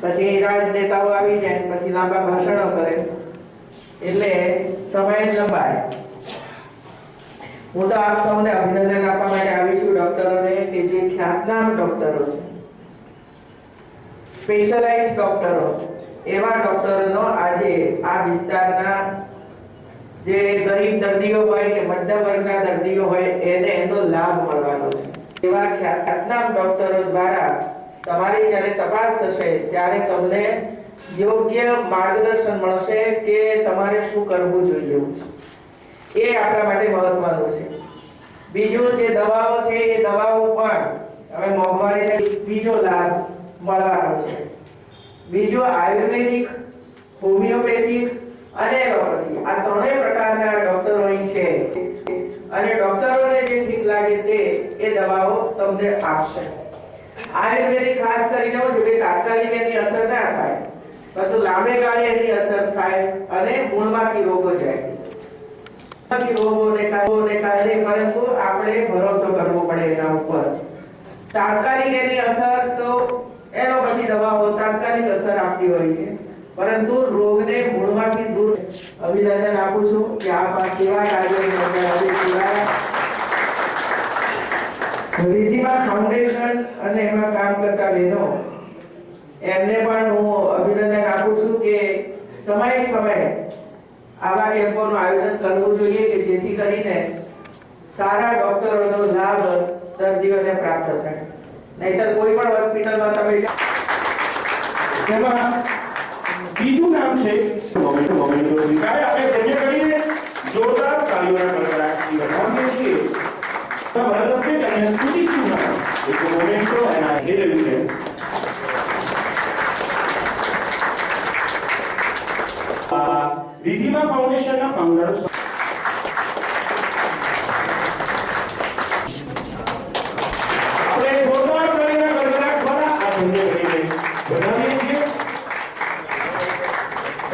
પછી રાજનેતાઓ આવી જાય, પછી લાંબા ભાષણો કરે, એટલે સમય લંબાય. હું તો આપ સૌને અભિનંદન આપવા માટે આવી છું ડોક્ટરોને કે જે ખ્યાતનામ ડોક્ટરો છે, સ્પેશિયલાઇઝ ડોક્ટરો, એવા ડોક્ટરોનો આજે આ વિસ્તારના જે ગરીબ દર્દીઓ હોય કે મધ્યમ વર્ગના દર્દીઓ હોય એને એનો લાભ મળવાનો છે. એવા ખ્યાતનામ ડોક્ટરો દ્વારા તમારી જ્યારે તપાસ થશે ત્યારે તમને યોગ્ય માર્ગદર્શન મળશે કે તમારે શું કરવું જોઈએ. એ આપણા માટે મહત્વનું છે. બીજું જે દવાઓ છે એ દવાઓ પણ હવે મોંઘવારીને બીજો લાભ મળવાનો છે. બીજું આયુર્વેદિક, હોમિયોપેથિક અને એલોપેથી, આ ત્રણેય પ્રકારના ડોક્ટરો અહીં છે અને ડોક્ટરોને જે ઠીક લાગે તે એ દવાઓ તમને આપશે. આયુર્વેદિક ખાસ કરીને એવું છે કે તાત્કાલિક એની અસર ના થાય, પરંતુ લાંબે ગાળે એની અસર થાય અને મૂળમાંથી રોગો જાય. રોગોને કારણે પરંતુ આપણે ભરોસો કરવો પડે એના ઉપર. તાત્કાલિક એની અસર તો એલોપેથી દવાઓ તાત્કાલિક અસર આપતી હોય છે, પરંતુ રોગને મૂળમાંથી દૂર. અભિનંદન આપું છું કે આપ આ કેવા કાર્યોની અંદર આજે રિદ્ધિમા ફાઉન્ડેશન અને એમાં કામ કરતા બહેનો, એમને પણ હું અભિનંદન આપું છું કે સમય આવા કેમ્પોનું આયોજન કરવું જોઈએ કે જેથી કરીને સારા ડોક્ટરોનો લાભ દર્દીઓને પ્રાપ્ત થાય. નહીતર કોઈ પણ હોસ્પિટલમાં તમે એમાં બીજું નામ છે મોમેન્ટો વિકારે. આપણે ધન્ય કરીને જોરદાર તાળીઓના ગણગણાટથી વધાવીએ છીએ. વરદસ્તે અને સ્તુતિ શું એક મોમેન્ટો એના હેરેલું છે. રિદ્ધિમા ફાઉન્ડેશનના ફાઉન્ડર આપણે જોરદાર તાળીના ગણગણાટ દ્વારા આ ધન્ય કરીને વધાવીએ છીએ.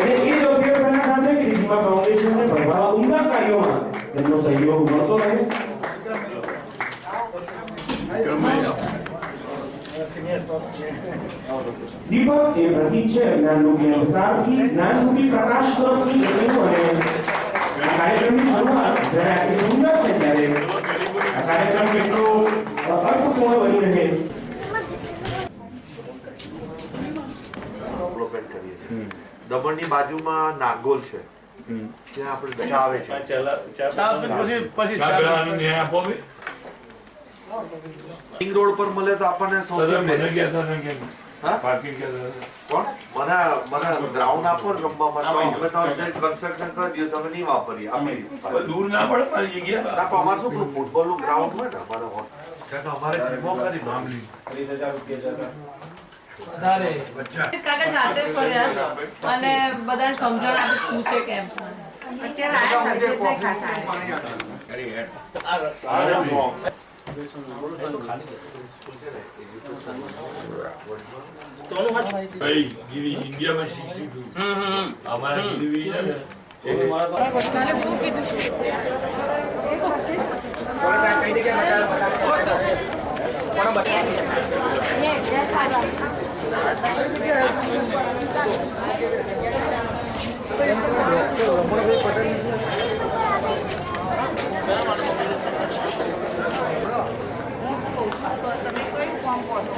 અને એ જ અભ્યર્થના સાથે કે રિદ્ધિમા ફાઉન્ડેશનને ભરવા ઉમદા કાર્યોમાં તેમનો સહયોગ મળતો રહે. દીપક એ પ્રતીક છે જ્ઞાનરૂપી અવતારથી, જ્ઞાનરૂપી પ્રકાશ સ્વરૂપની ગતિનું. અને કાર્યક્રમની શરૂઆત જ્યારે આટલી સુંદર છે ત્યારે આ કાર્યક્રમ કેટલો અર્થપૂર્ણ બની રહે. દમણની બાજુમાં નાગોલ છે, ત્યાં આપણે ચા આવે છે. રિંગ રોડ પર મળે તો આપણને સૌથી મને ગ્રાઉન્ડ આપો રમવા માટે. કન્સ્ટ્રક્શન કરી દિવસ અમે નહીં વાપરીએ. દૂર ના પડે મારી જગ્યા. અમારે શું ફૂટબોલ નું ગ્રાઉન્ડ હોય ને અમારે ટીમો કરી મામલી કાકા સાથે ફર્યા અને બધાને સમજણ આપી શું છે કેમ. ઇન્ડિયામાં શીખ્યું અમારા ગીરી બહુ કીધું છે. તમે કયું ફોર્મ કહો છો?